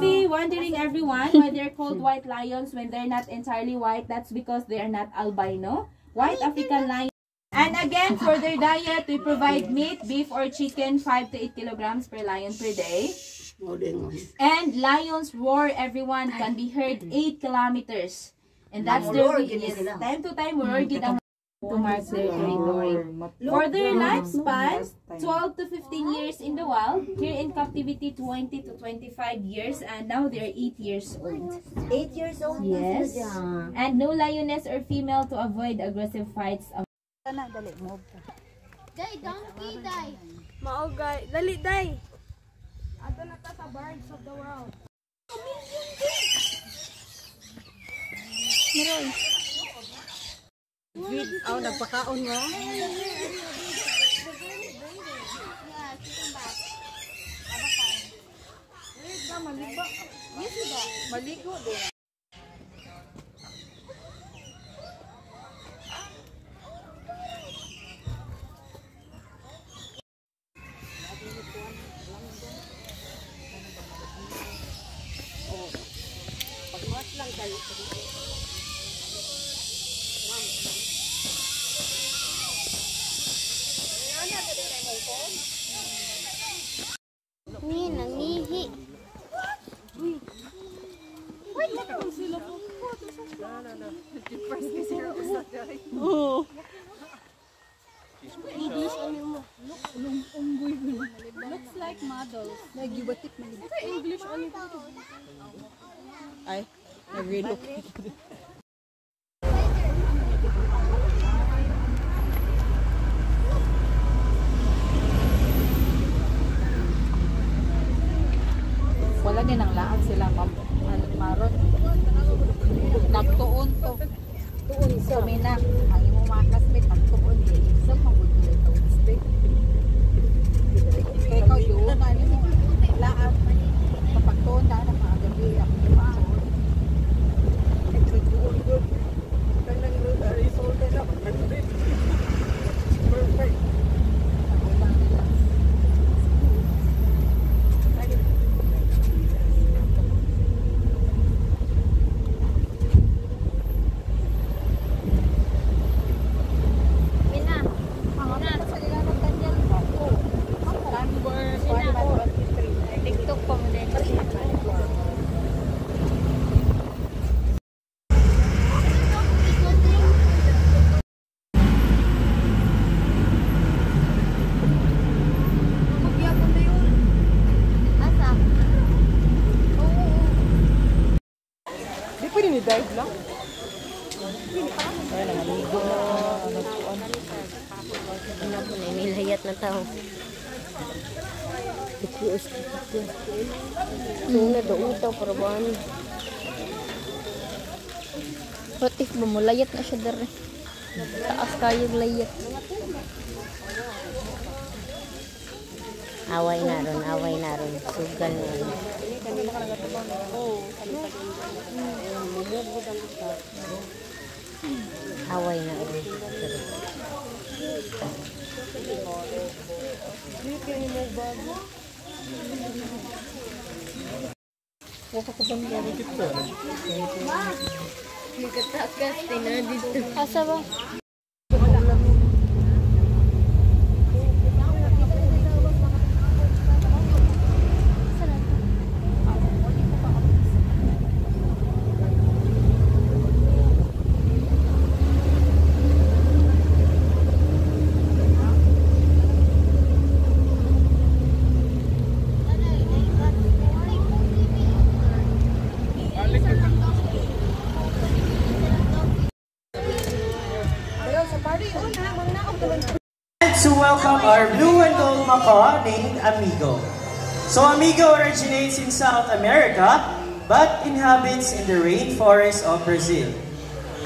be wondering, everyone, why they're called white lions when they're not entirely white. That's because they are not albino. White African lion. And again, for their diet, we provide meat, beef, or chicken, 5 to 8 kilograms per lion per day. And lions roar, everyone, can be heard 8 kilometers. And that's their yes, time to time roar to mark their territory. For their lifespan, 12 to 15 years in the wild. Here in captivity, 20 to 25 years. And now they're 8 years old. 8 years old? Yes. And no lioness or female to avoid aggressive fights. Dali, move ka. Day, donkey, day. Maogay. Dali, day. Ato na ta sa birds of the world. Meron. Nagpakaon mo? Maligo. Maligo din. Ni nangihi. Oh. Looks like models. Nagibatik man. English only. Ay, nag-relocate. Wala din ang lahat sila maron. Nagtuon to. Tuon sa mina. Ang imong mga classmate nagtuon din. Sa pagod nila ito. Kaya ikaw yun. Lahat. Kapag tuon na na mga gabi. Ako tumaan. Nagtuon doon. Kanang result na. Perfect. Dive lang? Ay, nangaligo na. Nilayat na tao. Ikuus ka. Nung na-doon tao, parabahan. What if bumulayat na siya dari? Taas kayong layat. Away na ron. Sugal na ron. Away na ron. Waka ka bang gawin dito? Nagkatakas, tina dito. Asa ba? To welcome our blue and gold macaw named Amigo. So Amigo originates in South America but inhabits in the rainforest of Brazil.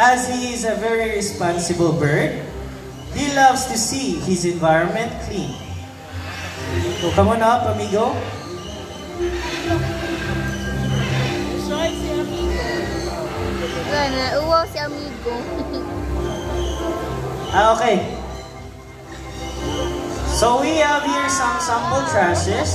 As he is a very responsible bird, he loves to see his environment clean. So come on up, Amigo. Uwaw si Amigo. Okay. So we have here some sample trashes.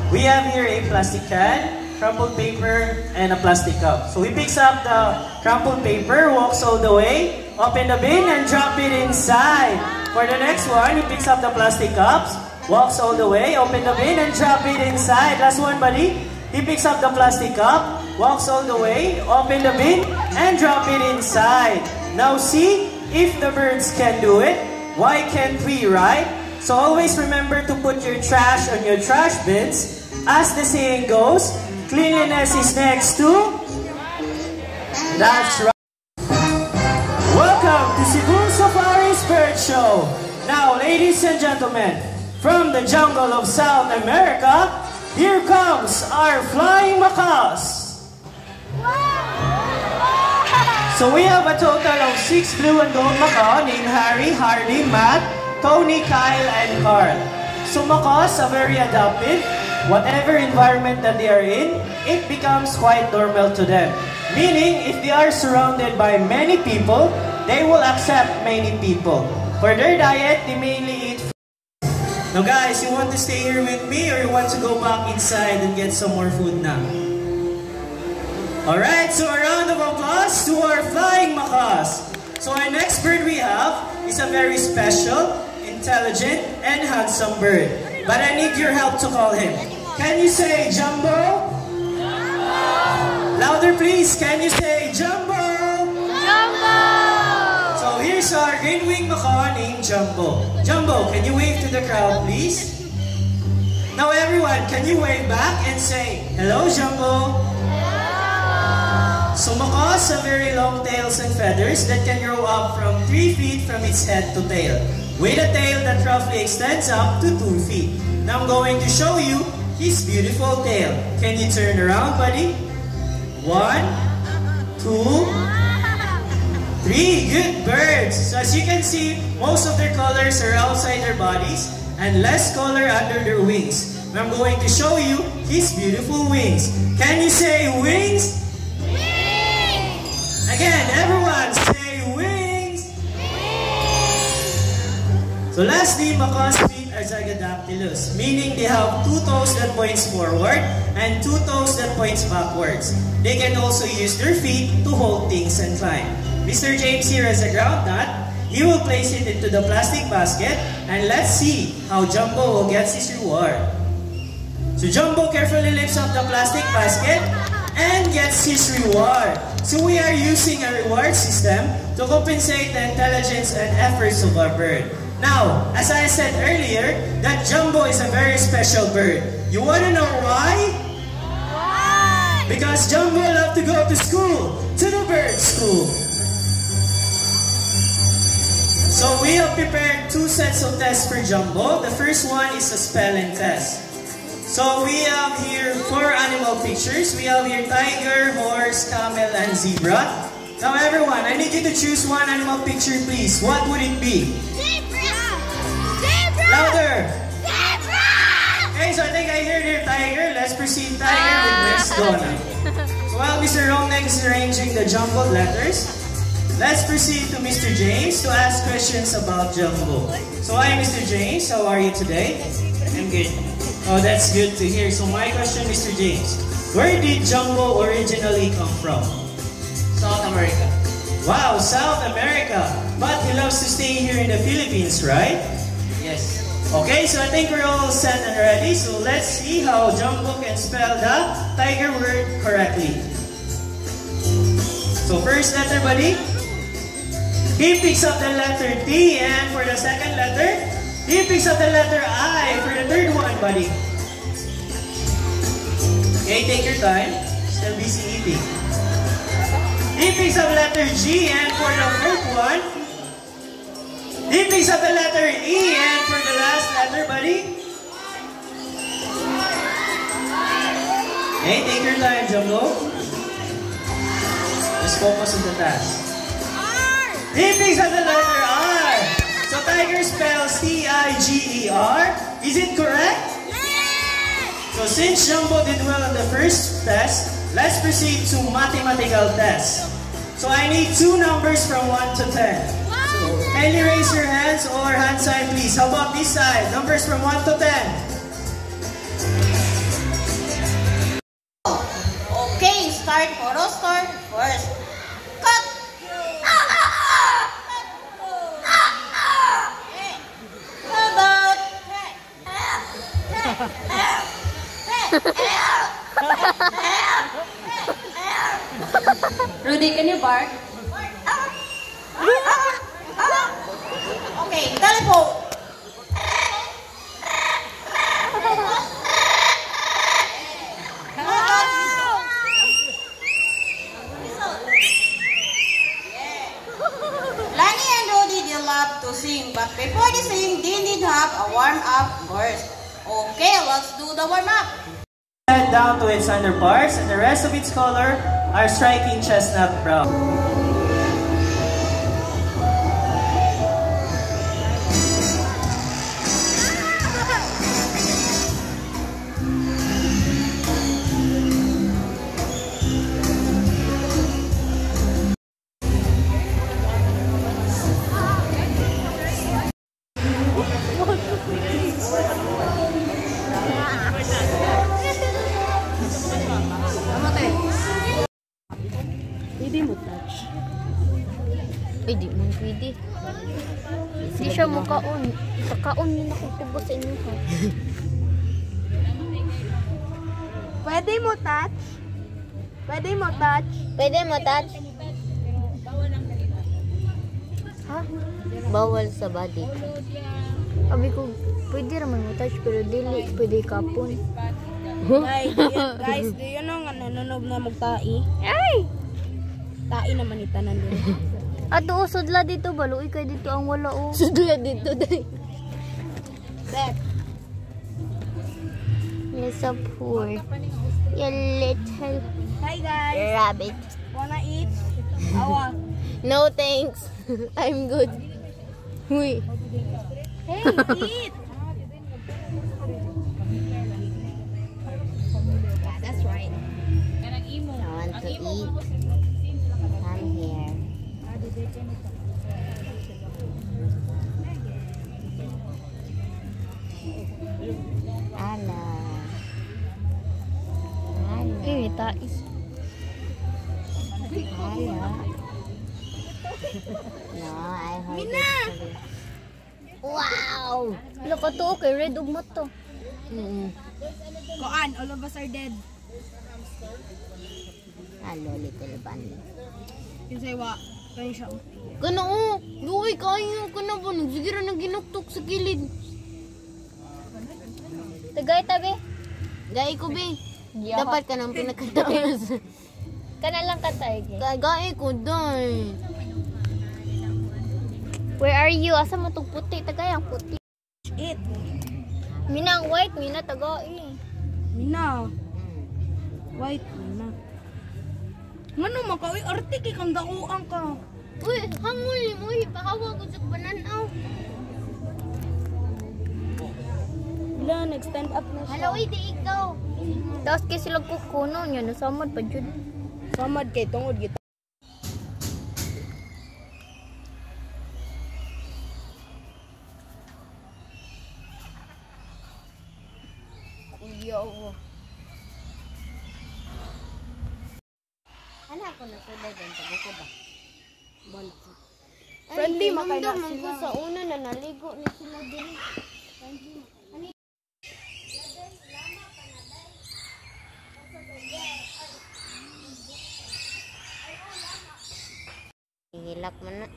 We have here a plastic can, crumpled paper, and a plastic cup. So he picks up the crumpled paper, walks all the way, open the bin, and drop it inside. For the next one, he picks up the plastic cups, walks all the way, open the bin, and drop it inside. Last one, buddy. He picks up the plastic cup, walks all the way, open the bin, and drop it inside. Now see, if the birds can do it, why can't we, right? So always remember to put your trash on your trash bins. As the saying goes, cleanliness is next to... That's right. Welcome to Cebu Safari's Bird Show. Now, ladies and gentlemen, from the jungle of South America, here comes our flying macaws. So we have a total of 6 blue and gold macaw named Harry, Hardy, Matt, Tony, Kyle, and Carl. So macaws are very adaptive. Whatever environment that they are in, it becomes quite normal to them. Meaning, if they are surrounded by many people, they will accept many people. For their diet, they mainly eat food. Now guys, you want to stay here with me or you want to go back inside and get some more food now? Alright, so a round of applause to our flying macaws. So our next bird we have is a very special, intelligent, and handsome bird. But I need your help to call him. Can you say Jumbo? Jumbo! Louder please, can you say Jumbo? Jumbo! So here's our green-winged macaw named Jumbo. Jumbo, can you wave to the crowd please? Now everyone, can you wave back and say, hello Jumbo? So macaws have very long tails and feathers that can grow up from 3 feet from its head to tail, with a tail that roughly extends up to 2 feet. Now I'm going to show you his beautiful tail. Can you turn around, buddy? 1, 2, 3. Good birds. So as you can see, most of their colors are outside their bodies and less color under their wings. Now I'm going to show you his beautiful wings. Can you say wings? Again, everyone, say wings! So lastly, macaws' feet are zygodactylous, meaning they have 2 toes that points forward and 2 toes that points backwards. They can also use their feet to hold things and climb. Mr. James here has a ground nut. He will place it into the plastic basket and let's see how Jumbo will get his reward. So Jumbo carefully lifts up the plastic basket and gets his reward. So we are using a reward system to compensate the intelligence and efforts of our bird. Now, as I said earlier, that Jumbo is a very special bird. You want to know why? Why? Because Jumbo loves to go to school, to the bird school. So we have prepared 2 sets of tests for Jumbo. The first one is a spelling test. So we have here 4 animal pictures. We have here tiger, horse, camel, and zebra. Now everyone, I need you to choose one animal picture please. What would it be? Zebra! Zebra! Louder! Zebra! Okay, so I think I heard here tiger. Let's proceed tiger with Miss Donna. So while Mr. Romney is arranging the jumbled letters, let's proceed to Mr. James to ask questions about Jumbo. So hi Mr. James, how are you today? I'm good. Oh, that's good to hear. So my question, Mr. James, where did Jumbo originally come from? South America. Wow, South America. But he loves to stay here in the Philippines, right? Yes. Okay, so I think we're all set and ready. So let's see how Jumbo can spell the tiger word correctly. So first letter, buddy. He picks up the letter T, and for the second letter, he picks up the letter I for the third one, buddy. Okay, take your time. Still busy eating. He picks up letter G, and for the fourth one, he picks up the letter E, and for the last letter, buddy. Okay, take your time, Jumbo. Just focus on the task. He picks up the letter R. So tiger spells T-I-G-E-R. Is it correct? Yes! So since Jumbo did well on the first test, let's proceed to mathematical test. So I need 2 numbers from 1 to 10. So can you raise your hands or hand sign please? How about this side? Numbers from 1 to 10. start photo start first. Cut! How about... Rudy, can you bark? Okay, telephone. Lani and Rudy, they love to sing, but before they sing, they need to have a warm-up first. Okay, let's do the warm-up. Head down to its underparts, and the rest of its color are striking chestnut brown. Ay, di mo pwede. Hindi siya mukaon. Kakaon yun ako tubo sa inyo ha. Pwede mo touch? Pwede mo touch? Pwede mo touch? Ha? Bawal sa body. Sabi ko, pwede naman mo touch pero dili, pwede kapon. Guys, do you know nga nanonob na magtai? Ay! Tai naman itanan din. Ato, sudla dito, baluoy kay dito ang wala o. Sudla dito, day. Bet. Yes, a poor. You little Hi guys. rabbit. Wanna eat? Awa. No thanks. I'm good. Uy. Hey, eat. That's right. I want to eat. I'm here. Ala. Ini tais. Ala. No, I heard Mina! Wow! Look at to, kay red ugmat to. Koan, all of us are dead. Hello, little bunny. Kinsay wa. Kaya siya. Kana o! Luwi kayo! Kana ba? Nagsigira na ginuktok sa kilid. Tagay tabi. Gay ko be. Dapat ka nang pinakataas. Kana lang katay. Gay ko day. Where are you? Asa mo tong puti? Tagay ang puti. Eat. Mina ang white. Mina tagay. Mina. White. Mina. Ngano makawi arte kay kang dakuan ka. Uy, hangul ni mo. Pahawa ko sa pananaw. Wala, nag-stand up na siya. Hello, di ikaw. Tapos kasi sila kukuno niya. Nasamad pa dyan. Samad kay tungod kita. Yo. Anak ko na sila din. Tabi ko ba? Friendly, Ay, makay na naman ko sila. sa una na naligo ni sila din. Hihilak mo na.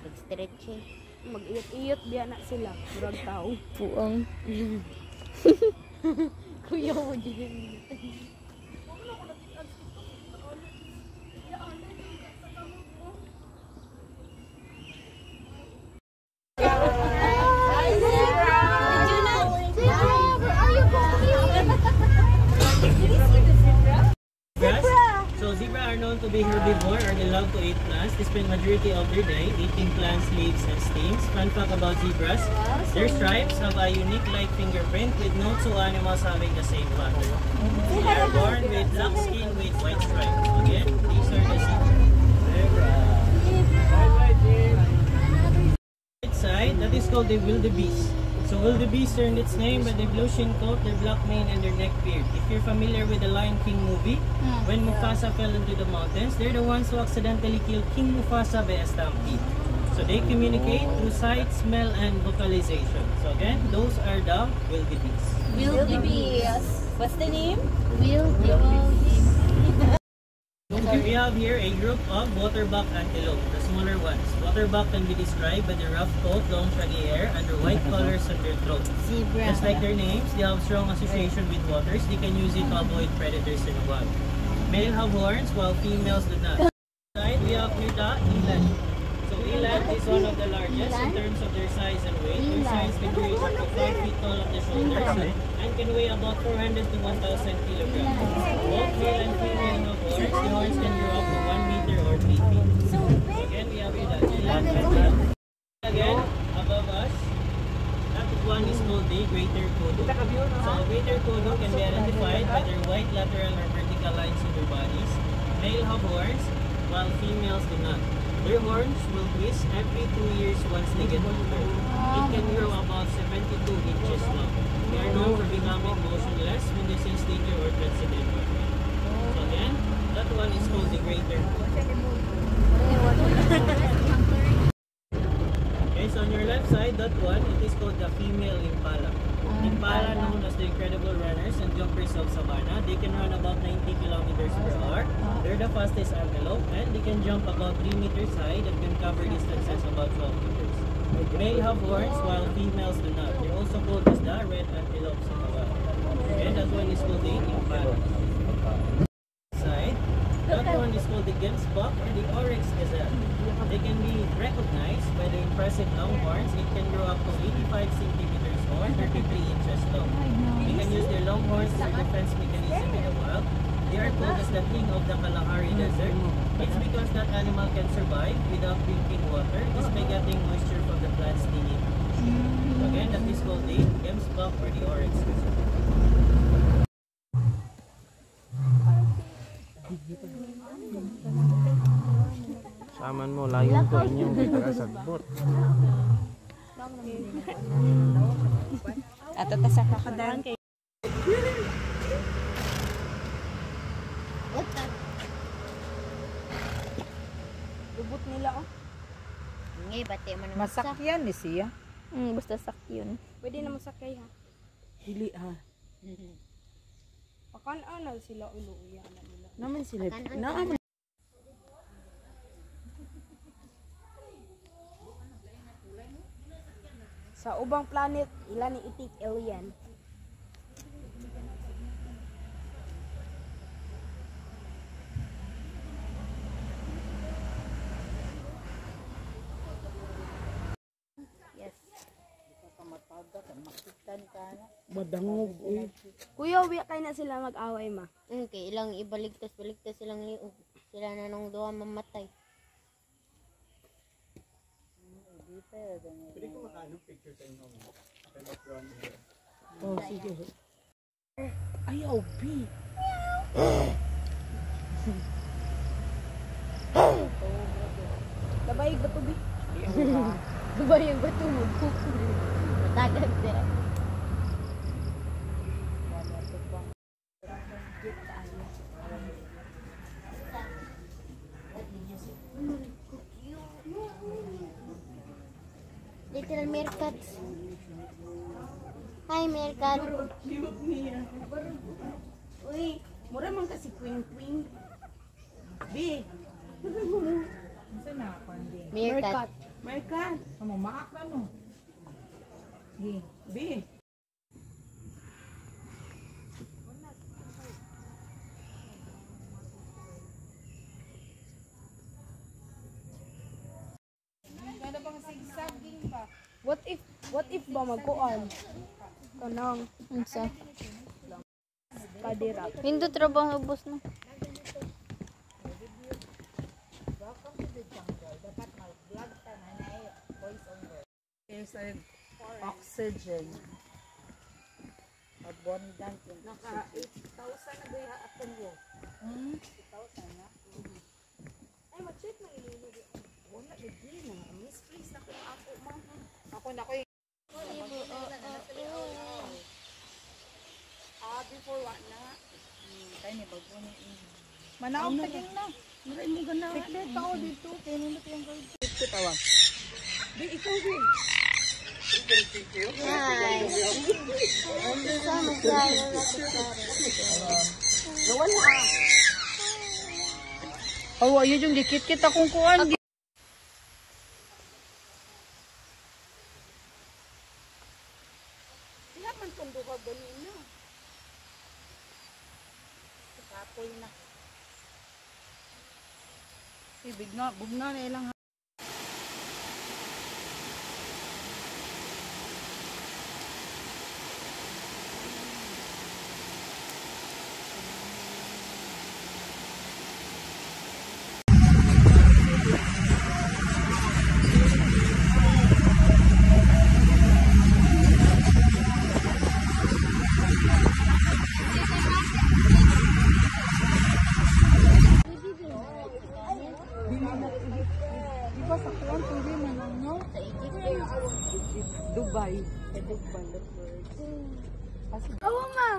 Pag-stretching. Mag-iyot-iyot biya na sila. Murag tao. Puang. Kuya mo dyan. So zebra are known to be herbivore, or they love to eat plants. They spend majority of their day eating plants, leaves, and stems. Fun fact about zebras, their stripes have a unique-like fingerprint with no two animals having the same pattern. They are born with black skin with white stripes. Again, these are the zebra. Right side, that is called the wildebeest. So wildebeest earned its name by their blue shin coat, their black mane, and their neck beard. If you're familiar with the Lion King movie, when Mufasa fell into the mountains, they're the ones who accidentally killed King Mufasa by a stampede. So they communicate through sight, smell, and vocalization. So again, those are the wildebeest. Wildebeest. What's the name? Okay, we have here a group of waterbuck antelope, the smaller ones. Waterbuck can be described by their rough coat, long shaggy hair, and their white colors on their throat. Just like their names, they have strong association with waters. They can use it to avoid predators in the wild. Male have horns, while females do not. Side, we have here the eland. So eland is one of the largest in terms of their size and weight. Their size can reach up to 5 feet tall at the shoulders and can weigh about 400 to 1,000 kilograms. Both male and female have horns. The horns can grow up to 1 meter or 3 feet. So again, we have here the eland. Again, above us, that one is called the greater kodo. So greater kodo can be identified by their white lateral or vertical lines in their bodies. Male have horns, while females do not. Their horns will twist every 2 years once they get older. It can grow about 72 inches long. They are known for becoming motionless when they sense danger or threats in the environment. So again, that one is called the greater kodo. Okay, so on your left side, that one, it is called the female impala. Impala, known as the incredible runners and jumpers of savanna, they can run about 90 kilometers per hour. They're the fastest antelope, and they can jump about 3 meters high and can cover distances about 12 meters. Male have horns, while females do not. They're also called as the red antelopes in the wild. And that one is called the impala. Side, that one is called the gemsbok or the oryx gazelle. They can be recognized by the impressive long horns. It can grow up to 85 centimeters or 33 inches long. They can use their long horns as a defense mechanism in the wild. They are called as the king of the Kalahari Desert. It's because that animal can survive without drinking water just by getting moisture from the plants they eat. So again, that is called the gemsbok or the oryx gazelle. Saman mo, layo ko inyong bitagasagbot. Ato ta sa kakadaan kay Lubot nila oh. Ngay, bati man ang Masakyan ni siya. basta sakyon. Pwede na masakay ha. Dili ha. Pakan na sila uluya na nila. Naman sila. Pakan-an. Sa ubang planet, ilan ni itik alien. Madangog eh. Kuya, uwi kay na sila mag-away ma. Okay, ilang ibaligtas silang liog. Sila na nung duha mamatay. Oh, sige. Ayaw, B. Labay ba to bi? Diba yung bato mo? Matagag din. Little meerkats. Hi, meerkat. Uy, mura man kasi queen. B. Meerkat. Merkan. Kamu maak na no. B. What if ba magkuan? Kanang Unsa? kadira. Hindi trabaho ubos na. There's an oxygen. Abundant in naka 8,000 na ba yung aton yo? 8,000 na? Ay, mag-check na ilili. Wala, lagi na. Miss, please, na kung ako, ma. Ako na ko Manaw taging na. Maray mo ganahan. Tiklit ako dito. Tinunod yung guard. Tiklit awa. Di, ikaw din. Hi. Sama tayo na Wala. Oh, ayun yung dikit-kit akong kuhan. Sila man tundo ka ganin na. Kapoy na. Bugna na ilang. Dubai. Oo nga.